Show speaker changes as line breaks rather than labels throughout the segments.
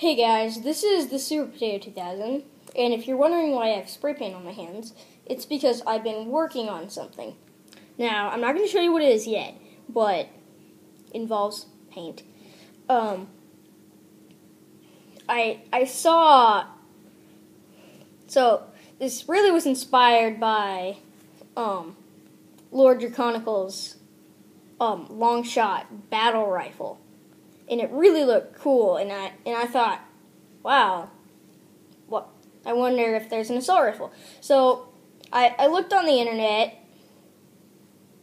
Hey guys, this is the Super Potato 2000, and if you're wondering why I have spray paint on my hands, it's because I've been working on something. Now, I'm not going to show you what it is yet, but it involves paint. I saw, so this really was inspired by Lord Draconical's long shot battle rifle. And it really looked cool, and I thought, wow, what? I wonder if there's an assault rifle. So I looked on the internet,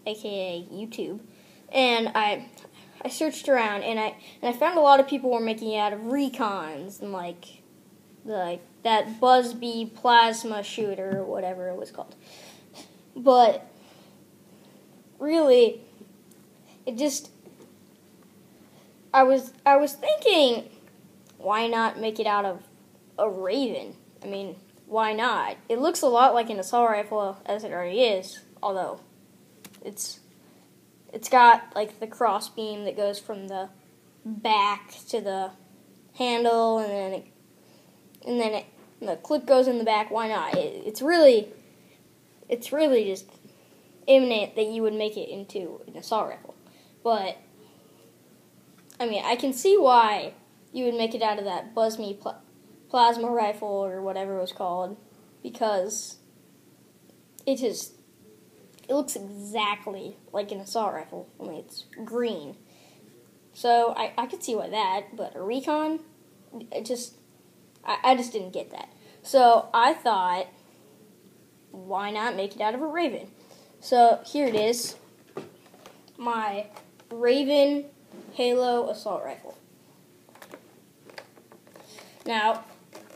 aka YouTube, and I searched around, and I found a lot of people were making it out of recons and like that Buzzbee plasma shooter or whatever it was called. But really, it just. I was thinking, why not make it out of a Rayven? I mean, why not? It looks a lot like an assault rifle as it already is, although it's got like the crossbeam that goes from the back to the handle, and then the clip goes in the back. Why not? It's really just imminent that you would make it into an assault rifle, but. I mean, I can see why you would make it out of that Buzzbee plasma rifle or whatever it was called, because it looks exactly like an assault rifle, only it's green. So I could see why that, but a recon, I just didn't get that. So I thought, why not make it out of a Rayven? So here it is, my Rayven Halo assault rifle. Now,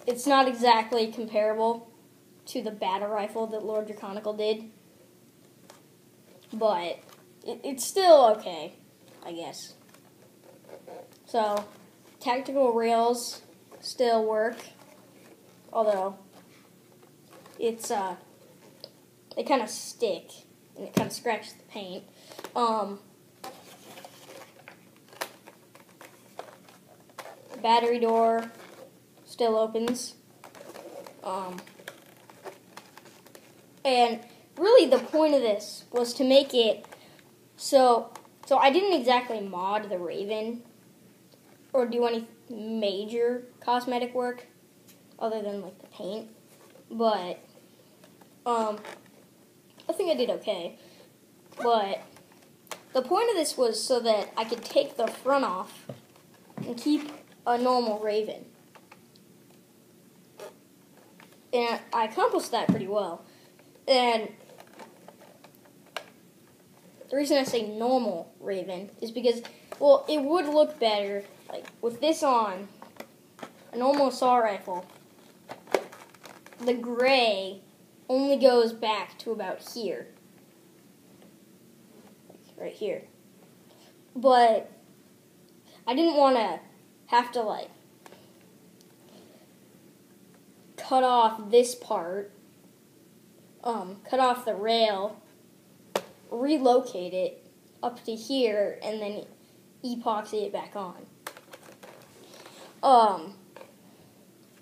it's not exactly comparable to the battle rifle that Lord Draconical did, but it's still okay, I guess. So, tactical rails still work, although it's they kind of stick and it kind of scratches the paint. Battery door still opens. And really the point of this was to make it so I didn't exactly mod the Rayven or do any major cosmetic work other than like the paint. But I think I did okay. But the point of this was so that I could take the front off and keep a normal Rayven. And I accomplished that pretty well. And the reason I say normal Rayven is because, well, it would look better, like, with this on, a normal assault rifle, the gray only goes back to about here. Like, right here. But I didn't want to have to like cut off this part, cut off the rail, relocate it up to here, and then epoxy it back on.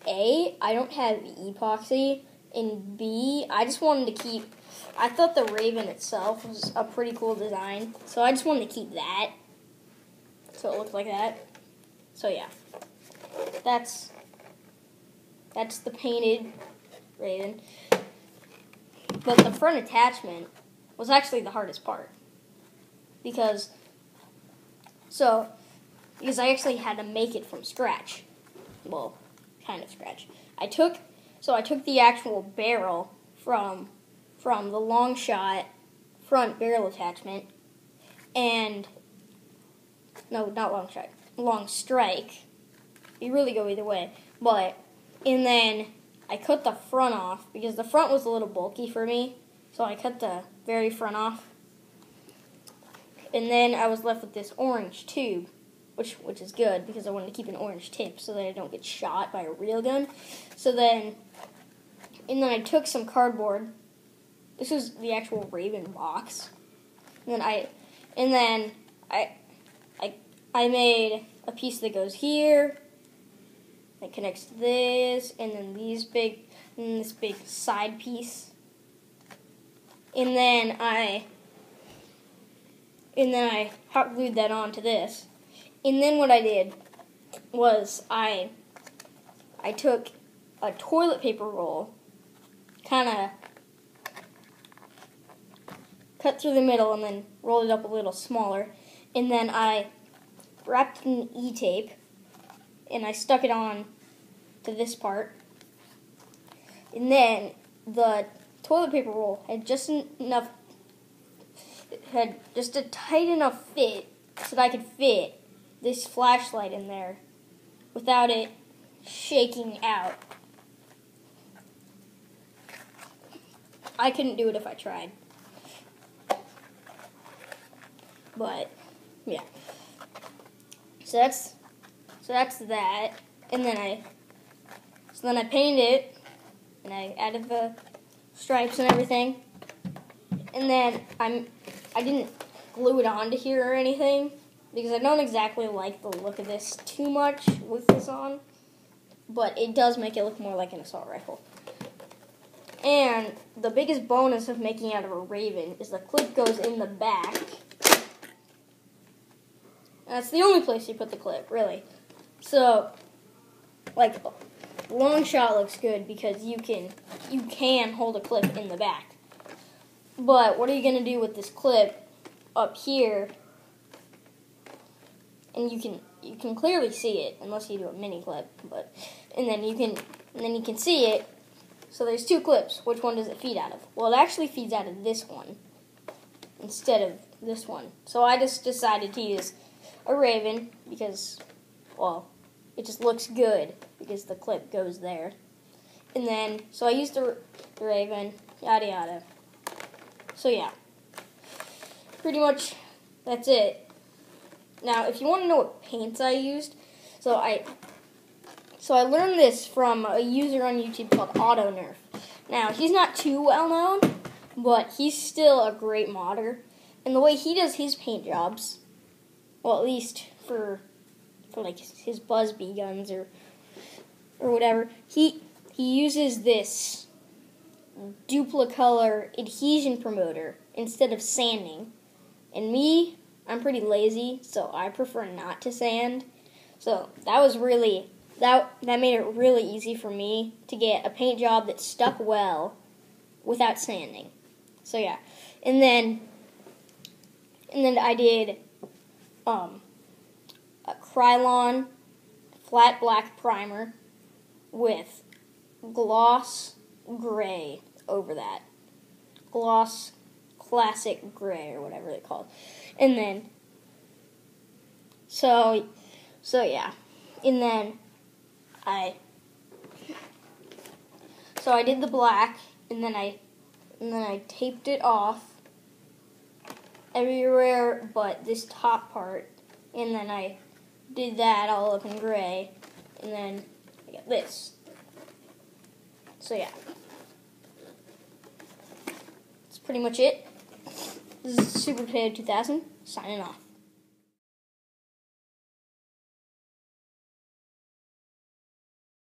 A, I don't have epoxy, and B, I just wanted to keep, I thought the Rayven itself was a pretty cool design, so I just wanted to keep that, so it looked like that. So yeah, that's the painted Rayven. But the front attachment was actually the hardest part because I actually had to make it from scratch. Well, kind of scratch. I took the actual barrel from the long shot front barrel attachment, and no, not long shot. Long strike. You really go either way. And then I cut the front off because the front was a little bulky for me. So I cut the very front off. And then I was left with this orange tube, which is good because I wanted to keep an orange tip so that I don't get shot by a real gun. And then I took some cardboard. This was the actual Rayven box. And then I made a piece that goes here, that connects to this, and then this big side piece. And then I hot glued that onto this. And then what I did was I took a toilet paper roll, kind of cut through the middle and then rolled it up a little smaller, and then I wrapped it in E-tape and I stuck it on to this part. And then the toilet paper roll had just a tight enough fit so that I could fit this flashlight in there without it shaking out. I couldn't do it if I tried. But yeah. So that's that. And then I painted it and I added the stripes and everything. And then I didn't glue it onto here or anything because I don't exactly like the look of this too much with this on, but it does make it look more like an assault rifle. And the biggest bonus of making it out of a Rayven is the clip goes in the back. That's the only place you put the clip, really. So, like, long shot looks good because you can hold a clip in the back. But what are you going to do with this clip up here? And you can clearly see it unless you do a mini clip, and then you can see it. So there's two clips. Which one does it feed out of? Well, it actually feeds out of this one instead of this one. So I just decided to use a Rayven because, well, it just looks good because the clip goes there. And then, so I used the Rayven, yada yada. So yeah, pretty much that's it. Now, if you want to know what paints I used, so I learned this from a user on YouTube called Auto Nerf. Now, he's not too well known, but he's still a great modder. And the way he does his paint jobs, well, at least for like his Buzzbee guns or whatever, he uses this duplicolor adhesion promoter instead of sanding. And me, I'm pretty lazy, so I prefer not to sand. So that was really that made it really easy for me to get a paint job that stuck well without sanding. So yeah, and then I did a Krylon flat black primer with gloss gray over that. Gloss classic gray or whatever they call it. And then so yeah. And then I did the black and then I taped it off everywhere but this top part, and then I did that all up in gray, and then I got this. So yeah, that's pretty much it. This is Super Potato 2000 signing off.